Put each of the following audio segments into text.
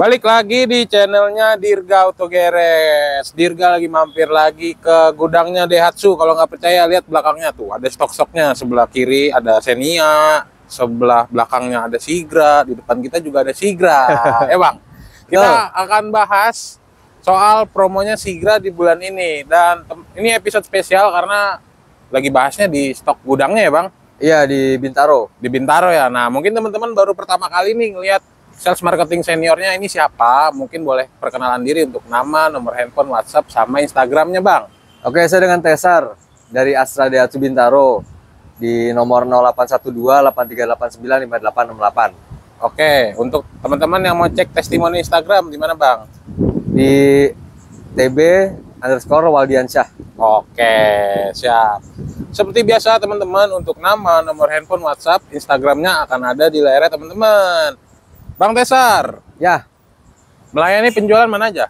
Balik lagi di channelnya Dirga Auto Garage. Dirga lagi mampir lagi ke gudangnya Daihatsu. Kalau nggak percaya lihat belakangnya tuh, ada stok-stoknya. Sebelah kiri ada Xenia, sebelah belakangnya ada Sigra, di depan kita juga ada Sigra. Bang, kita akan bahas soal promonya Sigra di bulan ini. Dan ini episode spesial karena lagi bahasnya di stok gudangnya ya Bang? Iya, di Bintaro. Di Bintaro ya. Nah, mungkin teman-teman baru pertama kali nih ngelihat sales marketing seniornya ini siapa. Mungkin boleh perkenalan diri untuk nama, nomor handphone, WhatsApp, sama Instagramnya Bang. Oke, saya dengan Tesar dari Astra Daihatsu Bintaro di nomor 0812 8389 5868. Oke, untuk teman-teman yang mau cek testimoni Instagram di mana Bang? Di TB_Waldiansyah. Oke, siap. Seperti biasa teman-teman, untuk nama, nomor handphone, WhatsApp, Instagramnya akan ada di layarnya teman-teman. Bang Tesar, Ya, melayani penjualan mana aja?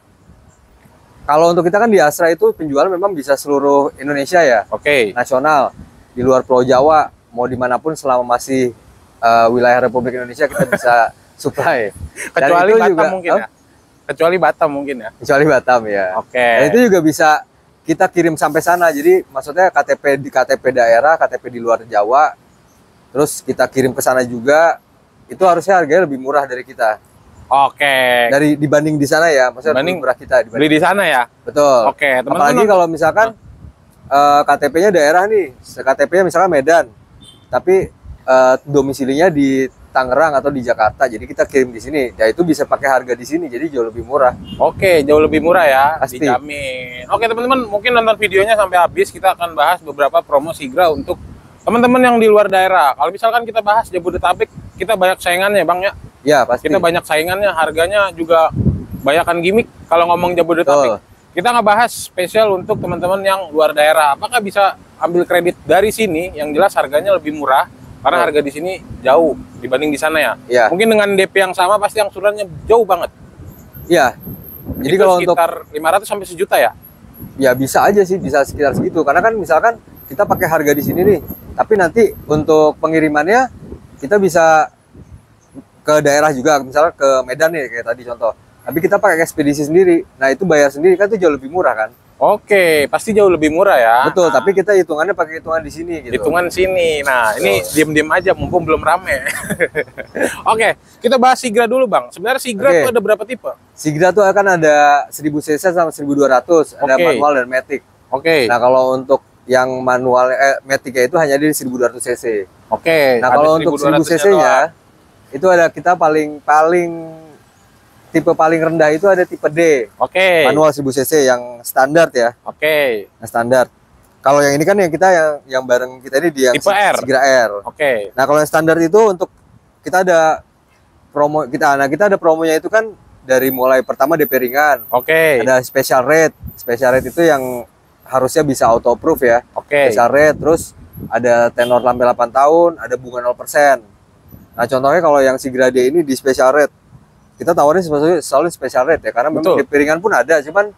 kalau untuk kita kan di Astra itu penjualan memang bisa seluruh Indonesia ya, Oke. nasional, di luar Pulau Jawa, mau dimanapun selama masih wilayah Republik Indonesia kita bisa supply. Dan Kecuali itu Batam juga, mungkin ya? Kecuali Batam mungkin ya? Kecuali Batam ya. Oke. Dan itu juga bisa kita kirim sampai sana. Jadi maksudnya KTP di KTP daerah, KTP di luar Jawa, terus kita kirim ke sana juga. Itu harusnya harganya lebih murah dari kita. Oke. Dari dibanding di sana ya, maksudnya lebih murah kita Beli di sana ya? Betul. Oke, teman-teman. Apalagi kalau misalkan KTP-nya daerah nih, KTP-nya misalnya Medan, tapi domisilinya di Tangerang atau di Jakarta, jadi kita kirim di sini. Ya itu bisa pakai harga di sini, jadi jauh lebih murah. Oke, jauh lebih murah ya, Pasti. dijamin. Oke teman-teman, mungkin nonton videonya sampai habis. Kita akan bahas beberapa promo Sigra untuk teman-teman yang di luar daerah. Kalau misalkan kita bahas Jabodetabek, kita banyak saingannya Bang ya. Ya pasti. Kita banyak saingannya, harganya juga banyakan gimmick. Kalau ngomong Jabodetabek, kita nggak bahas spesial untuk teman-teman yang luar daerah. Apakah bisa ambil kredit dari sini? Yang jelas harganya lebih murah, karena harga di sini jauh dibanding di sana ya. Ya. Mungkin dengan DP yang sama pasti angsurannya jauh banget. Iya. Jadi Itu kalau untuk sekitar 500 sampai sejuta ya? ya bisa aja sih, bisa sekitar segitu. Karena kan misalkan kita pakai harga di sini nih, tapi nanti untuk pengirimannya kita bisa ke daerah juga, misalnya ke Medan nih kayak tadi contoh. Tapi kita pakai ekspedisi sendiri. Nah, itu bayar sendiri kan itu jauh lebih murah kan? Oke, pasti jauh lebih murah ya. Betul, tapi kita hitungannya pakai hitungan di sini gitu. Hitungan sini. Nah, ini diem-diem aja mumpung belum rame. Oke, kita bahas Sigra dulu Bang. Sebenarnya Sigra itu ada berapa tipe? Sigra tuh akan ada 1000 cc sama 1200, ada manual dan matic. Oke. Nah, kalau untuk yang manual matic itu hanya di 1200 cc. Oke. Nah, kalau untuk 1000 cc-nya itu ada kita tipe paling rendah itu ada tipe D. Oke. Manual 1000 cc yang standar ya. Oke. Yang standar. Kalau yang ini kan yang kita yang bareng kita ini di yang tipe R. Sigra R. Oke. Nah, kalau yang standar itu untuk kita ada promo kita. Nah, kita ada promonya itu kan dari mulai pertama DP ringan. Oke. Ada special rate. Special rate itu yang harusnya bisa auto approve ya. Oke. Special rate, terus ada tenor sampai 8 tahun, ada bunga 0%. Nah, contohnya kalau yang Sigra D ini di special rate, kita tawarin selalu special rate ya, karena memang di piringan pun ada, cuman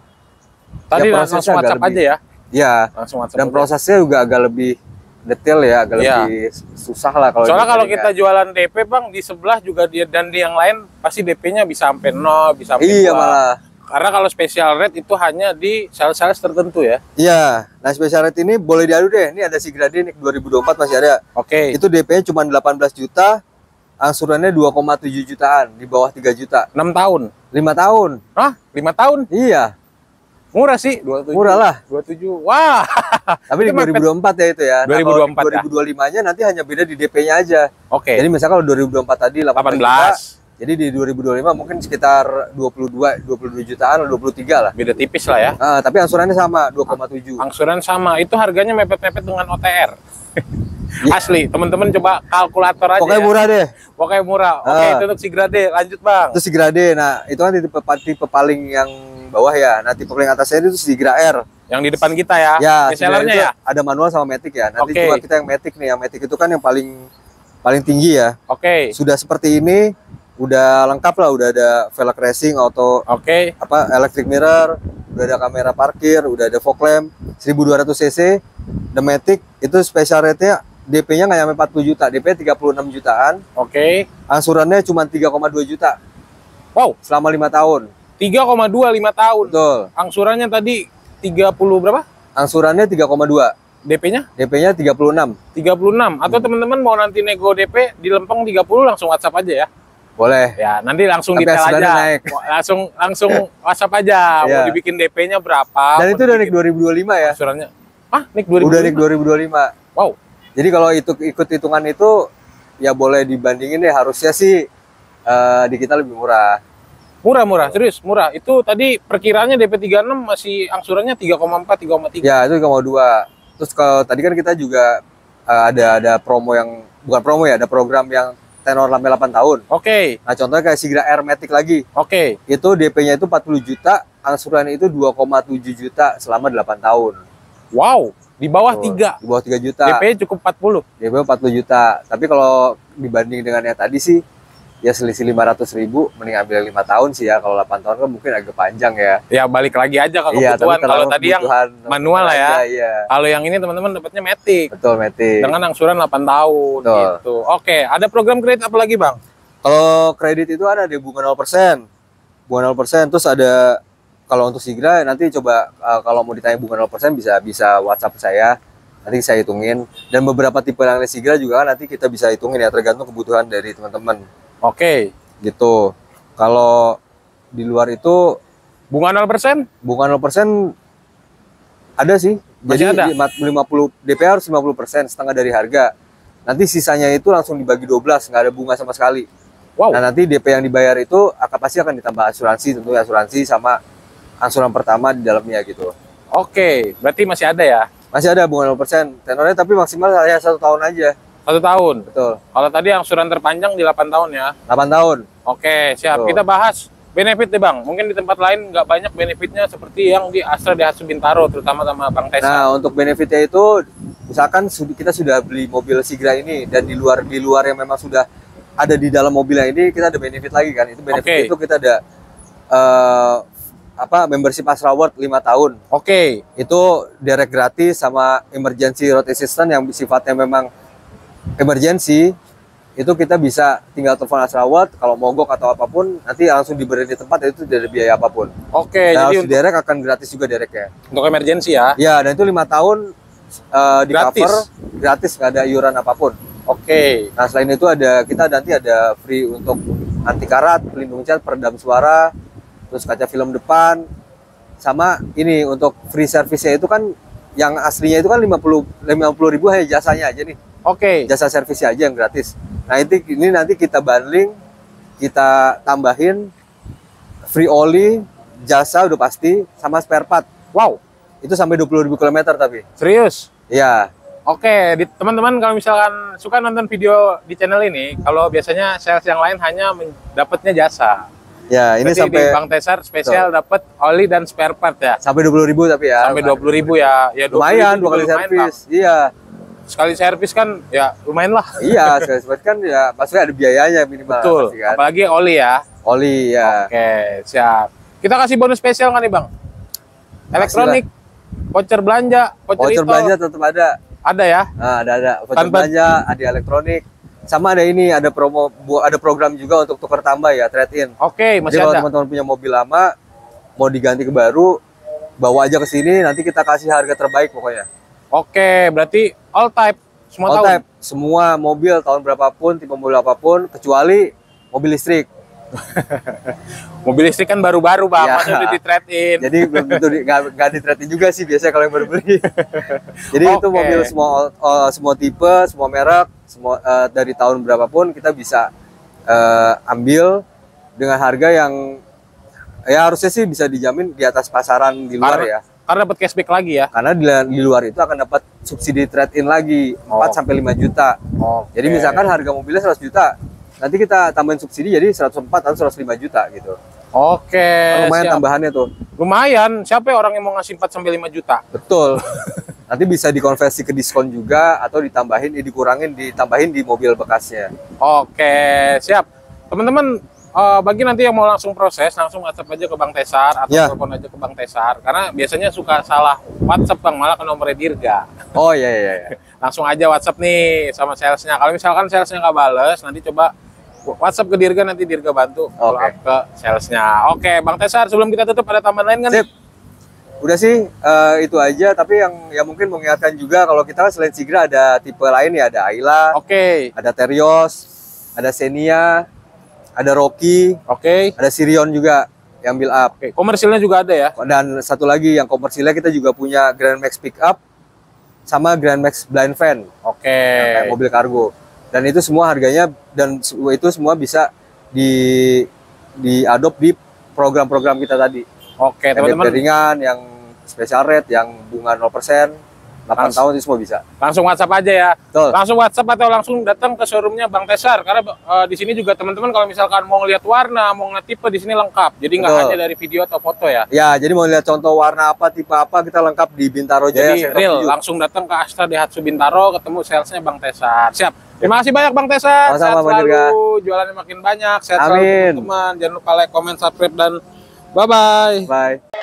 tadi ya langsung WhatsApp aja ya. Iya. Langsung WhatsApp. Dan prosesnya juga agak lebih detail ya, agak lebih susah lah kalau. Soalnya kalau kita jualan DP Bang, di sebelah juga dia dan di yang lain pasti DP-nya bisa sampai 0, bisa sampai 2. Iya malah. Karena kalau special rate itu hanya di sales-sales tertentu ya. Iya. Nah, special rate ini boleh diadu deh. Ini ada Sigra D nih 2024 masih ada. Oke. Itu DP-nya cuma 18 juta. Angsurannya 2,7 jutaan, di bawah 3 juta. 6 tahun? 5 tahun. Hah? 5 tahun? Iya. Murah sih, 27. Murah lah. 27. Wah. Tapi di 2024 ya itu ya. 2024 nah, 2025-nya nanti hanya beda di DP-nya aja. Oke. Jadi misalkan kalau 2024 tadi 18 juta, jadi di 2025 mungkin sekitar 22 jutaan atau 23 lah. Beda tipis lah ya. Tapi angsurannya sama, 2,7. Angsuran sama. Itu harganya mepet-mepet dengan OTR. Asli, teman-teman coba kalkulator aja. Pokoknya murah deh. Pokoknya murah. Oke, itu untuk Sigra D. Lanjut Bang. Itu Sigra D. Nah, itu kan tipe paling yang bawah ya. Nah, tipe paling atasnya itu Sigra R. Yang di depan kita ya. Ya, sellernya ya. Ada manual sama matic ya. Nanti coba kita yang matic nih. Yang matic itu kan yang paling tinggi ya. Oke. Sudah seperti ini, udah lengkap lah. Udah ada velg racing, auto, electric mirror, udah ada kamera parkir, udah ada fog lamp, 1200 cc. The matic itu special rate-nya DP-nya nggak sampai 40 juta, DP 36 jutaan. Oke. Angsurannya cuma 3,2 juta. Wow, selama 5 tahun. 3,25 tahun. Betul. Angsurannya tadi 30 berapa? Angsurannya 3,2. DP-nya? DP-nya 36. 36. Atau teman-teman mau nanti nego DP di Lempeng 30 langsung WhatsApp aja ya. Boleh. Ya, nanti langsung Tapi detail angsurannya aja. naik. Langsung WhatsApp aja. Mau Iya. dibikin DP-nya berapa? Dan mau itu udah naik dibikin 2025 ya. angsurannya. Ah, naik 2025. Udah naik 2025. Wow, Jadi kalau itu ikut hitungan itu ya boleh dibandingin deh, harusnya sih di kita lebih murah. murah, serius, murah. Itu tadi perkiraannya DP 36 masih angsurannya 3,4, 3,3. Ya, itu 3,2. Terus kalau tadi kan kita juga ada promo yang bukan promo ya, ada program yang tenor sampai 8 tahun. Oke, Nah, contohnya kayak Sigra Air Matic lagi. oke. Itu DP-nya itu 40 juta, angsurannya itu 2,7 juta selama 8 tahun. Wow, di bawah Tuh, 3. Di bawah 3 juta. DP cukup 40. DP 40 juta. Tapi kalau dibanding dengan yang tadi sih, ya selisih 500.000, mending ambil 5 tahun sih ya. Kalau 8 tahun kan mungkin agak panjang ya. Ya balik lagi aja ke Iya, kebutuhan. tapi Kalau tadi yang kebutuhan manual lah ya. Iya, Kalau yang ini teman-teman dapatnya Matic betul, Matic. dengan angsuran 8 tahun Betul. gitu. Oke, ada program kredit apa lagi, Bang? Kalau kredit itu ada di bunga 0%. Bunga 0%, terus ada kalau untuk Sigra nanti coba kalau mau ditanya bunga 0% bisa WhatsApp saya. Nanti saya hitungin, dan beberapa tipe yang lain Sigra juga kan nanti kita bisa hitungin ya, tergantung kebutuhan dari teman-teman Oke. gitu. Kalau di luar itu Bunga 0%? bunga 0% ada sih. Masih Jadi ada? 50 DP harus 50%, setengah dari harga. Nanti sisanya itu langsung dibagi 12, nggak ada bunga sama sekali. Wow. Nah, nanti DP yang dibayar itu pasti akan ditambah asuransi, tentunya asuransi sama angsuran pertama di dalamnya gitu. Oke, berarti masih ada ya? Masih ada bunga 0%, tenornya tapi maksimal ya 1 tahun aja. 1 tahun. Betul. Kalau tadi angsuran terpanjang di 8 tahun ya. 8 tahun. Oke, siap. Betul. Kita bahas benefit deh, Bang. Mungkin di tempat lain nggak banyak benefitnya seperti yang di Astra Daihatsu Bintaro, terutama sama Bang Tesa. Nah, untuk benefitnya itu misalkan kita sudah beli mobil Sigra ini, dan di luar yang memang sudah ada di dalam mobilnya ini, kita ada benefit lagi kan. Itu benefit Oke. itu kita ada membership Astra World 5 tahun. Oke, Itu direct gratis sama emergency road assistant yang sifatnya memang emergency. Itu kita bisa tinggal telepon Astra World, kalau mogok atau apapun nanti langsung diberi di tempat, itu tidak ada biaya apapun. oke. Dan Jadi harus direct akan gratis juga directnya. untuk emergency ya. Ya, dan itu 5 tahun di Gratis. cover gratis, nggak ada iuran apapun. Oke. Nah, selain itu kita nanti ada free untuk anti karat, pelindung cat, peredam suara, terus kaca film depan, sama ini untuk free service-nya itu kan yang aslinya itu kan 50.000 hanya jasanya aja nih. Oke. Jasa servisnya aja yang gratis. Nah, ini nanti kita bundling, kita tambahin free oli, jasa udah pasti, sama spare part. Wow, Itu sampai 20.000 km tapi. serius. Iya. Oke, teman-teman kalau misalkan suka nonton video di channel ini, kalau biasanya sales yang lain hanya dapatnya jasa. Ya, ini Berarti sampai di Bang Tesar spesial dapat oli dan spare part ya. sampai 20.000 tapi ya. Sampai 20.000 ya. Ya 20.000 Lumayan, 2 juga kali lumayan, servis. Bang. Iya. Sekali servis kan ya lumayan lah. Iya, sekali servis kan ya maksudnya ada biayanya minimal. Betul. pasti kan. Apalagi oli ya. Oli ya. Oke, siap. Kita kasih bonus spesial nggak nih, Bang? Elektronik, voucher belanja, voucher Voucher itu. belanja tetap ada. Ada ya? Nah, ada voucher Tanpa- belanja, ada elektronik. Sama ada ini, ada ada program juga untuk tukar tambah ya, trade in. Oke, Jadi masih kalau ada. teman-teman punya mobil lama mau diganti ke baru, bawa aja ke sini, nanti kita kasih harga terbaik pokoknya. Oke, berarti all type, semua All tahun. type, semua mobil tahun berapapun, tipe mobil apapun, kecuali mobil listrik. Mobil listrik kan baru-baru, Bang. Ya. Masih udah di trade in. Jadi belum tentu nggak di trade in juga sih biasanya kalau yang baru beli. Jadi itu Oke. mobil semua tipe, semua merek, semua dari tahun berapapun kita bisa ambil dengan harga yang ya harusnya sih bisa dijamin di atas pasaran di luar ya. Karena dapat cashback lagi ya. Karena di luar itu akan dapat subsidi trade in lagi 4 sampai 5 juta. Oke. Jadi misalkan harga mobilnya 100 juta, nanti kita tambahin subsidi jadi 104 atau 105 juta gitu. Oke. Lumayan siap. tambahannya tuh. Lumayan. Siapa ya orang yang mau ngasih 4 sampai 5 juta? Betul. Nanti bisa dikonversi ke diskon juga atau ditambahin di mobil bekasnya. Oke, siap. Teman-teman, bagi nanti yang mau langsung proses, langsung WhatsApp aja ke Bang Tesar atau Ya. telepon aja ke Bang Tesar. Karena biasanya suka salah WhatsApp, Bang, malah ke nomor Dirga. Oh iya. Langsung aja WhatsApp nih sama salesnya. Kalau misalkan salesnya nggak bales, nanti coba WhatsApp ke Dirga, nanti Dirga bantu follow up ke salesnya. Oke, Bang Tesar, sebelum kita tutup ada tambahan lain kan? Sip. Udah sih itu aja, tapi yang ya mungkin mengingatkan juga kalau kita selain Sigra ada tipe lain ya, ada Ayla, ada Terios, ada Xenia, ada Rocky, ada Sirion juga yang build up. Komersilnya juga ada ya. Dan satu lagi yang komersilnya kita juga punya Grand Max Pickup sama Grand Max Blind Van. Kayak mobil kargo. Dan itu semua harganya dan itu semua bisa diadopt di program-program kita tadi. Teman-teman. Ringan, yang special rate, yang bunga 0%, 8 tahun itu semua bisa. Langsung WhatsApp aja ya. Betul. Langsung WhatsApp atau langsung datang ke showroomnya Bang Tesar. Karena di sini juga teman-teman kalau misalkan mau lihat warna, mau ngeliat tipe, di sini lengkap. Jadi nggak hanya dari video atau foto ya. Ya, jadi mau lihat contoh warna apa, tipe apa, kita lengkap di Bintaro Jaya. Jadi real, langsung datang ke Astra Daihatsu Bintaro, ketemu salesnya Bang Tesar. Siap. Terima kasih banyak Bang Tesar. Sama-sama, sehat selalu, jualannya makin banyak. Sehat selalu teman-teman. Jangan lupa like, comment, subscribe, dan bye-bye. Bye.